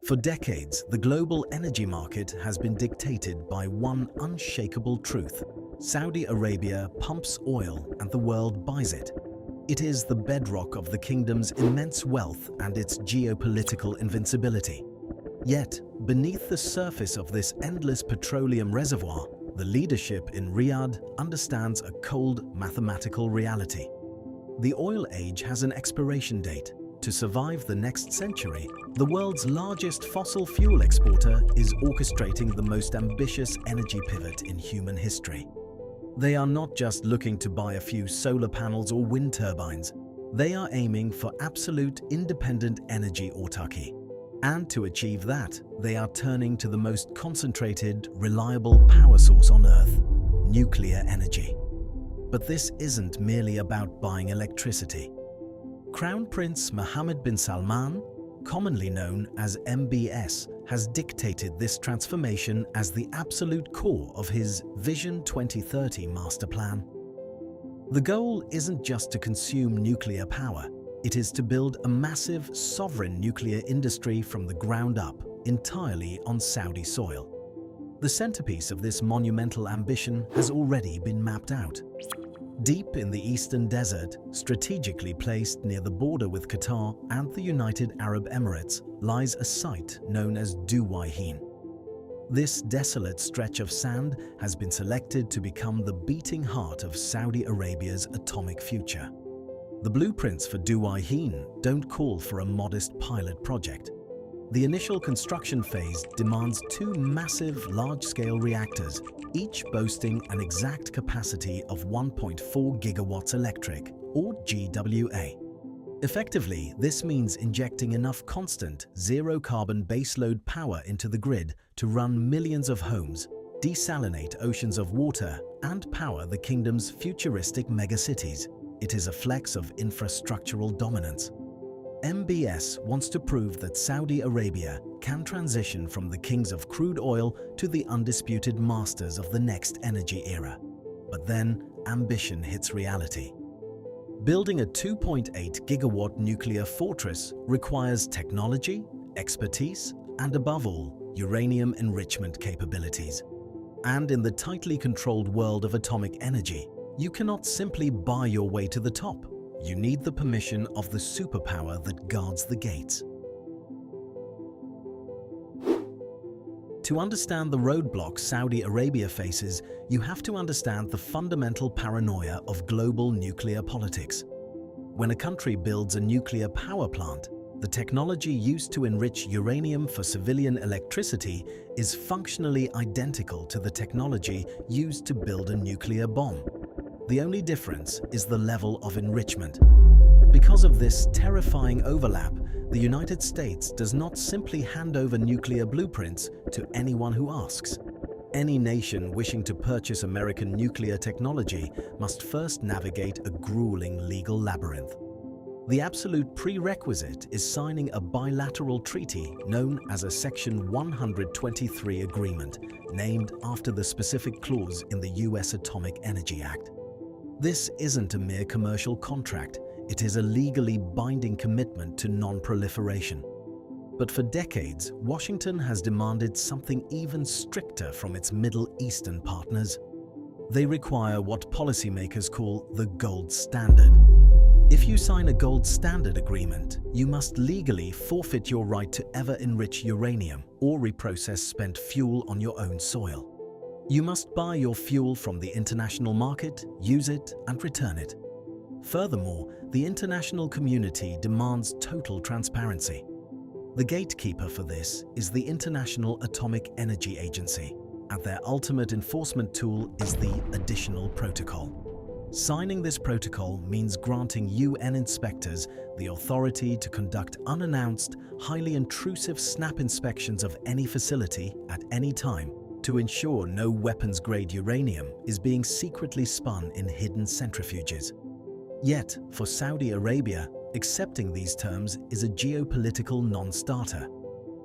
For decades, the global energy market has been dictated by one unshakable truth. Saudi Arabia pumps oil and the world buys it. It is the bedrock of the kingdom's immense wealth and its geopolitical invincibility. Yet, beneath the surface of this endless petroleum reservoir, the leadership in Riyadh understands a cold mathematical reality. The oil age has an expiration date. To survive the next century, the world's largest fossil fuel exporter is orchestrating the most ambitious energy pivot in human history. They are not just looking to buy a few solar panels or wind turbines. They are aiming for absolute independent energy autarky. And to achieve that, they are turning to the most concentrated, reliable power source on Earth: nuclear energy. But this isn't merely about buying electricity. Crown Prince Mohammed bin Salman, commonly known as MBS, has dictated this transformation as the absolute core of his Vision 2030 master plan. The goal isn't just to consume nuclear power, it is to build a massive, sovereign nuclear industry from the ground up, entirely on Saudi soil. The centerpiece of this monumental ambition has already been mapped out. Deep in the eastern desert, strategically placed near the border with Qatar and the United Arab Emirates, lies a site known as Duwayhin. This desolate stretch of sand has been selected to become the beating heart of Saudi Arabia's atomic future. The blueprints for Duwayhin don't call for a modest pilot project. The initial construction phase demands two massive, large-scale reactors, each boasting an exact capacity of 1.4 gigawatts electric, or GWA. Effectively, this means injecting enough constant, zero-carbon baseload power into the grid to run millions of homes, desalinate oceans of water, and power the kingdom's futuristic megacities. It is a flex of infrastructural dominance. MBS wants to prove that Saudi Arabia can transition from the kings of crude oil to the undisputed masters of the next energy era. But then, ambition hits reality. Building a 2.8 gigawatt nuclear fortress requires technology, expertise, and above all, uranium enrichment capabilities. And in the tightly controlled world of atomic energy, you cannot simply buy your way to the top. You need the permission of the superpower that guards the gates. To understand the roadblocks Saudi Arabia faces, you have to understand the fundamental paranoia of global nuclear politics. When a country builds a nuclear power plant, the technology used to enrich uranium for civilian electricity is functionally identical to the technology used to build a nuclear bomb. The only difference is the level of enrichment. Because of this terrifying overlap, the United States does not simply hand over nuclear blueprints to anyone who asks. Any nation wishing to purchase American nuclear technology must first navigate a grueling legal labyrinth. The absolute prerequisite is signing a bilateral treaty known as a Section 123 agreement, named after the specific clause in the US Atomic Energy Act. This isn't a mere commercial contract, it is a legally binding commitment to non-proliferation. But for decades, Washington has demanded something even stricter from its Middle Eastern partners. They require what policymakers call the gold standard. If you sign a gold standard agreement, you must legally forfeit your right to ever enrich uranium or reprocess spent fuel on your own soil. You must buy your fuel from the international market, use it, and return it. Furthermore, the international community demands total transparency. The gatekeeper for this is the International Atomic Energy Agency, and their ultimate enforcement tool is the Additional Protocol. Signing this protocol means granting UN inspectors the authority to conduct unannounced, highly intrusive snap inspections of any facility at any time, to ensure no weapons-grade uranium is being secretly spun in hidden centrifuges. Yet, for Saudi Arabia, accepting these terms is a geopolitical non-starter.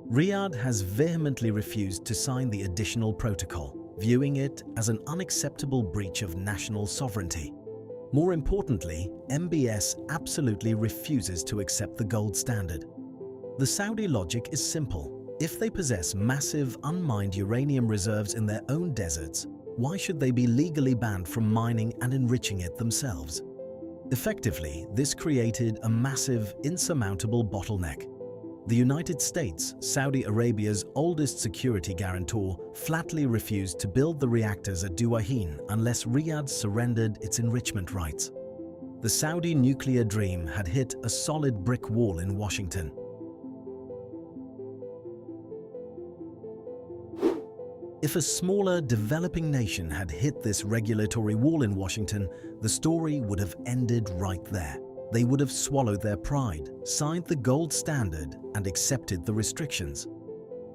Riyadh has vehemently refused to sign the additional protocol, viewing it as an unacceptable breach of national sovereignty. More importantly, MBS absolutely refuses to accept the gold standard. The Saudi logic is simple. If they possess massive, unmined uranium reserves in their own deserts, why should they be legally banned from mining and enriching it themselves? Effectively, this created a massive, insurmountable bottleneck. The United States, Saudi Arabia's oldest security guarantor, flatly refused to build the reactors at Duahin unless Riyadh surrendered its enrichment rights. The Saudi nuclear dream had hit a solid brick wall in Washington. If a smaller, developing nation had hit this regulatory wall in Washington, the story would have ended right there. They would have swallowed their pride, signed the gold standard, and accepted the restrictions.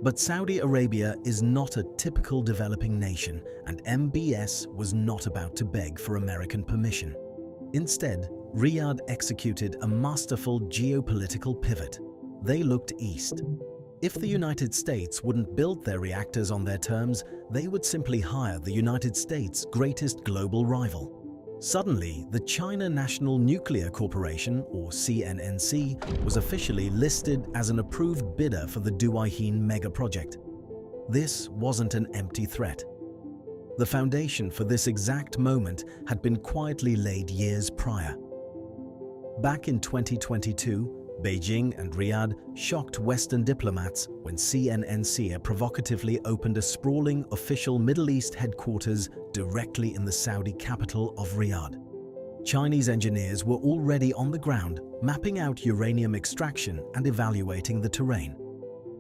But Saudi Arabia is not a typical developing nation, and MBS was not about to beg for American permission. Instead, Riyadh executed a masterful geopolitical pivot. They looked east. If the United States wouldn't build their reactors on their terms, they would simply hire the United States' greatest global rival. Suddenly, the China National Nuclear Corporation, or CNNC, was officially listed as an approved bidder for the Duahin mega project. This wasn't an empty threat. The foundation for this exact moment had been quietly laid years prior. Back in 2022, Beijing and Riyadh shocked Western diplomats when CNNC provocatively opened a sprawling official Middle East headquarters directly in the Saudi capital of Riyadh. Chinese engineers were already on the ground, mapping out uranium extraction and evaluating the terrain.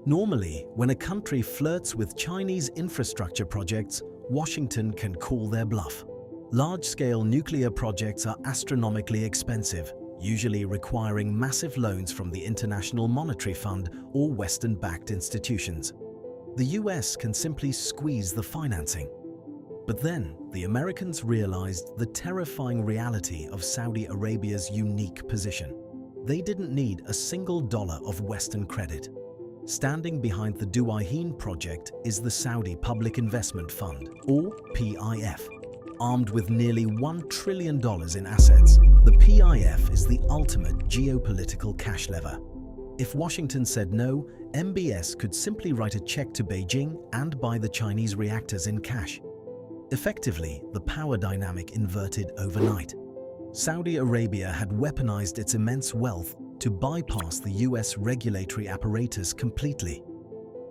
Normally, when a country flirts with Chinese infrastructure projects, Washington can call their bluff. Large-scale nuclear projects are astronomically expensive, usually requiring massive loans from the International Monetary Fund or Western-backed institutions. The US can simply squeeze the financing. But then, the Americans realized the terrifying reality of Saudi Arabia's unique position. They didn't need a single dollar of Western credit. Standing behind the Duahin project is the Saudi Public Investment Fund, or PIF. Armed with nearly $1 trillion in assets, the PIF is the ultimate geopolitical cash lever. If Washington said no, MBS could simply write a check to Beijing and buy the Chinese reactors in cash. Effectively, the power dynamic inverted overnight. Saudi Arabia had weaponized its immense wealth to bypass the US regulatory apparatus completely.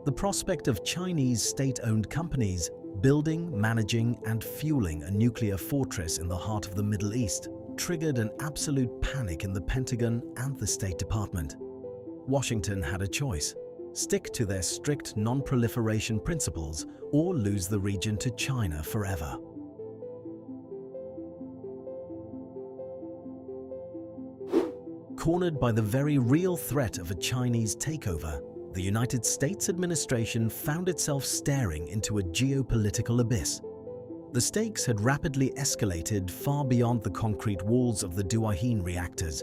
The prospect of Chinese state-owned companies building, managing, and fueling a nuclear fortress in the heart of the Middle East triggered an absolute panic in the Pentagon and the State Department. Washington had a choice: stick to their strict non-proliferation principles or lose the region to China forever. Cornered by the very real threat of a Chinese takeover, the United States administration found itself staring into a geopolitical abyss. The stakes had rapidly escalated far beyond the concrete walls of the Duahin reactors.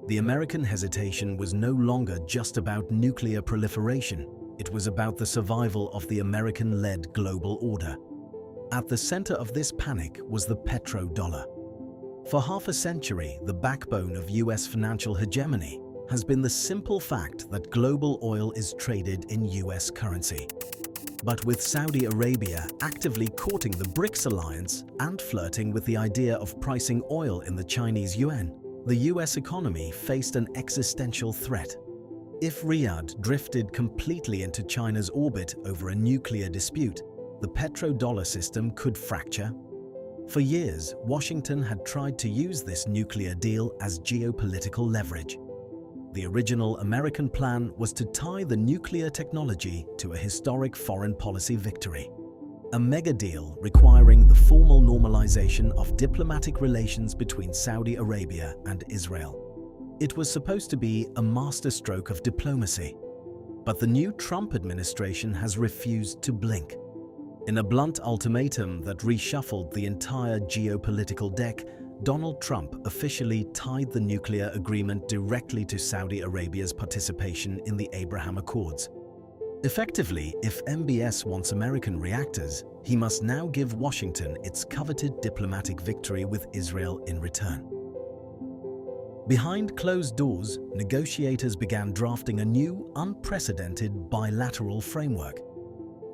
The American hesitation was no longer just about nuclear proliferation. It was about the survival of the American-led global order. At the center of this panic was the petrodollar. For half a century, the backbone of US financial hegemony has been the simple fact that global oil is traded in US currency. But with Saudi Arabia actively courting the BRICS alliance and flirting with the idea of pricing oil in the Chinese yuan, the US economy faced an existential threat. If Riyadh drifted completely into China's orbit over a nuclear dispute, the petrodollar system could fracture. For years, Washington had tried to use this nuclear deal as geopolitical leverage. The original American plan was to tie the nuclear technology to a historic foreign policy victory. A mega deal requiring the formal normalization of diplomatic relations between Saudi Arabia and Israel. It was supposed to be a masterstroke of diplomacy. But the new Trump administration has refused to blink. In a blunt ultimatum that reshuffled the entire geopolitical deck, Donald Trump officially tied the nuclear agreement directly to Saudi Arabia's participation in the Abraham Accords. Effectively, if MBS wants American reactors, he must now give Washington its coveted diplomatic victory with Israel in return. Behind closed doors, negotiators began drafting a new, unprecedented bilateral framework.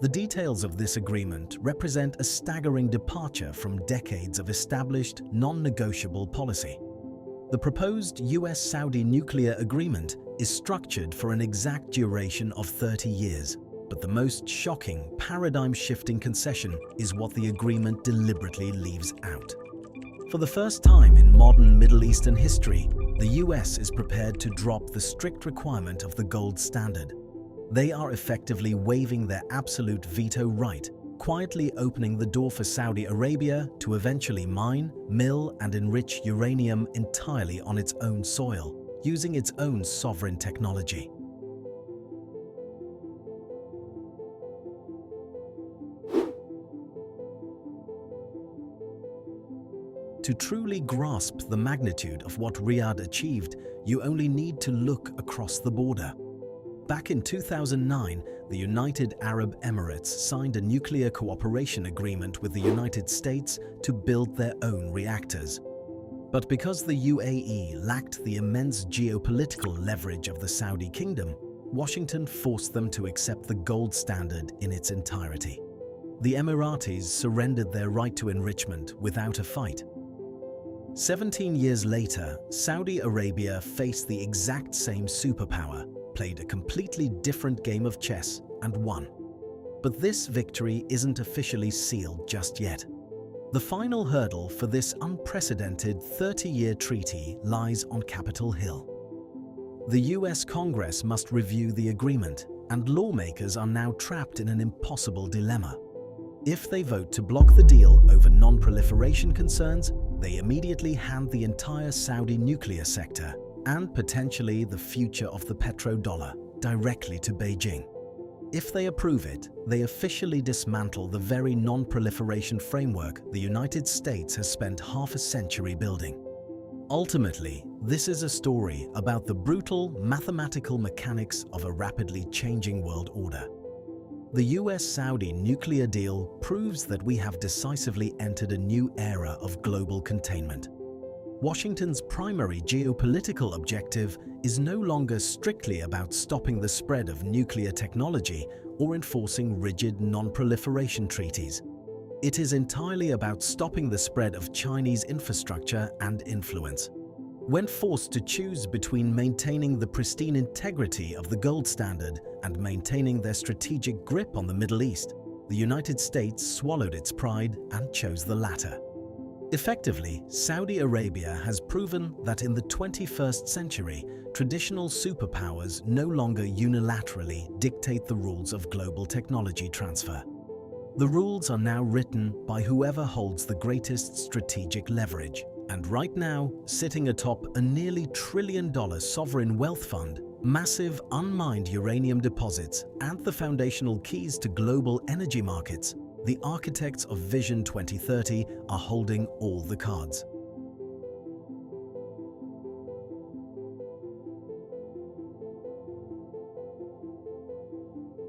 The details of this agreement represent a staggering departure from decades of established, non-negotiable policy. The proposed US-Saudi nuclear agreement is structured for an exact duration of 30 years, but the most shocking, paradigm-shifting concession is what the agreement deliberately leaves out. For the first time in modern Middle Eastern history, the US is prepared to drop the strict requirement of the gold standard. They are effectively waiving their absolute veto right, quietly opening the door for Saudi Arabia to eventually mine, mill, and enrich uranium entirely on its own soil, using its own sovereign technology. To truly grasp the magnitude of what Riyadh achieved, you only need to look across the border. Back in 2009, the United Arab Emirates signed a nuclear cooperation agreement with the United States to build their own reactors. But because the UAE lacked the immense geopolitical leverage of the Saudi kingdom, Washington forced them to accept the gold standard in its entirety. The Emiratis surrendered their right to enrichment without a fight. 17 years later, Saudi Arabia faced the exact same superpower, played a completely different game of chess, and won. But this victory isn't officially sealed just yet. The final hurdle for this unprecedented 30-year treaty lies on Capitol Hill. The US Congress must review the agreement, and lawmakers are now trapped in an impossible dilemma. If they vote to block the deal over non-proliferation concerns, they immediately hand the entire Saudi nuclear sector and potentially the future of the petrodollar directly to Beijing. If they approve it, they officially dismantle the very non-proliferation framework the United States has spent half a century building. Ultimately, this is a story about the brutal mathematical mechanics of a rapidly changing world order. The US-Saudi nuclear deal proves that we have decisively entered a new era of global containment. Washington's primary geopolitical objective is no longer strictly about stopping the spread of nuclear technology or enforcing rigid non-proliferation treaties. It is entirely about stopping the spread of Chinese infrastructure and influence. When forced to choose between maintaining the pristine integrity of the gold standard and maintaining their strategic grip on the Middle East, the United States swallowed its pride and chose the latter. Effectively, Saudi Arabia has proven that in the 21st century, traditional superpowers no longer unilaterally dictate the rules of global technology transfer. The rules are now written by whoever holds the greatest strategic leverage. And right now, sitting atop a nearly $1 trillion sovereign wealth fund, massive unmined uranium deposits, and the foundational keys to global energy markets, the architects of Vision 2030 are holding all the cards.